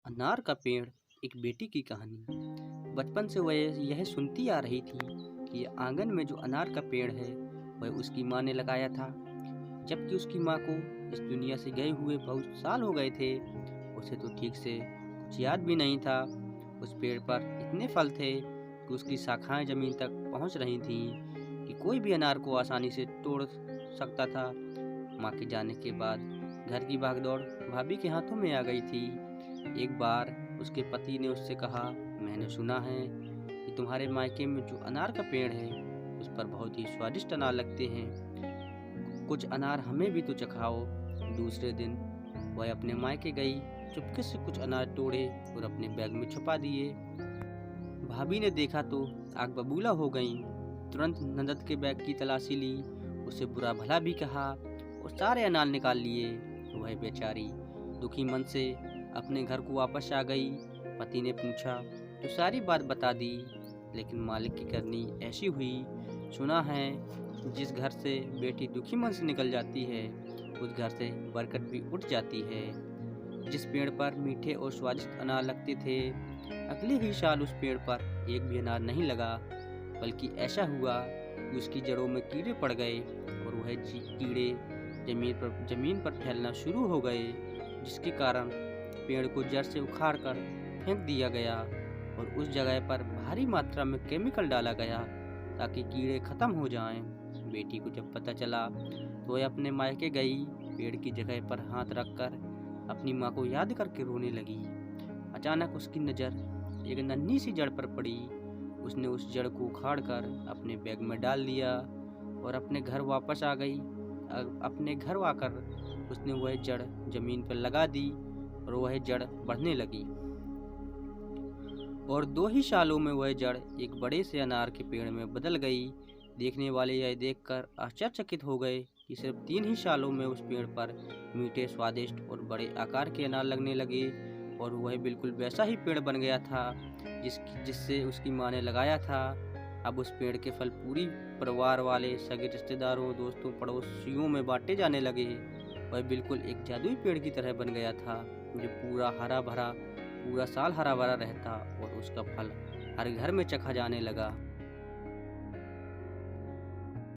अनार का पेड़ एक बेटी की कहानी। बचपन से वह यह सुनती आ रही थी कि आंगन में जो अनार का पेड़ है वह उसकी माँ ने लगाया था। जबकि उसकी माँ को इस दुनिया से गए हुए बहुत साल हो गए थे। उसे तो ठीक से कुछ याद भी नहीं था। उस पेड़ पर इतने फल थे कि उसकी शाखाएं जमीन तक पहुंच रही थीं कि कोई भी अनार को आसानी से तोड़ सकता था। माँ के जाने के बाद घर की भागदौड़ भाभी के हाथों में आ गई थी। एक बार उसके पति ने उससे कहा, मैंने सुना है कि तुम्हारे मायके में जो अनार का पेड़ है उस पर बहुत ही स्वादिष्ट अनार लगते हैं, कुछ अनार हमें भी तो चखाओ। दूसरे दिन वह अपने मायके गई, चुपके से कुछ अनार तोड़े और अपने बैग में छुपा दिए। भाभी ने देखा तो आग बबूला हो गई। तुरंत नंदत के बैग की तलाशी ली, उसे बुरा भला भी कहा और सारे अनार निकाल लिए। वह बेचारी दुखी मन से अपने घर को वापस आ गई। पति ने पूछा तो सारी बात बता दी, लेकिन मालिक की करनी ऐसी हुई। सुना है जिस घर से बेटी दुखी मन से निकल जाती है उस घर से बरकत भी उठ जाती है। जिस पेड़ पर मीठे और स्वादिष्ट अनार लगते थे, अगले ही साल उस पेड़ पर एक भी अनार नहीं लगा, बल्कि ऐसा हुआ कि उसकी जड़ों में कीड़े पड़ गए और वह कीड़े जमीन पर फैलना शुरू हो गए, जिसके कारण पेड़ को जड़ से उखाड़कर फेंक दिया गया और उस जगह पर भारी मात्रा में केमिकल डाला गया ताकि कीड़े खत्म हो जाएं। बेटी को जब पता चला तो वह अपने मायके गई। पेड़ की जगह पर हाथ रखकर अपनी माँ को याद करके रोने लगी। अचानक उसकी नज़र एक नन्ही सी जड़ पर पड़ी। उसने उस जड़ को उखाड़कर अपने बैग में डाल दिया और अपने घर वापस आ गई। अपने घर आकर उसने वह जड़ जमीन पर लगा दी और वह जड़ बढ़ने लगी और 2 ही सालों में वह जड़ एक बड़े से अनार के पेड़ में बदल गई। देखने वाले यह देखकर आश्चर्यचकित हो गए कि सिर्फ 3 ही सालों में उस पेड़ पर मीठे, स्वादिष्ट और बड़े आकार के अनार लगने लगे और वह बिल्कुल वैसा ही पेड़ बन गया था जिससे उसकी माँ ने लगाया था। अब उस पेड़ के फल पूरी परिवार वाले, सगे रिश्तेदारों, दोस्तों, पड़ोसियों में बांटे जाने लगे। वह बिल्कुल एक जादुई पेड़ की तरह बन गया था जो पूरा साल हरा भरा रहता और उसका फल हर घर में चखा जाने लगा।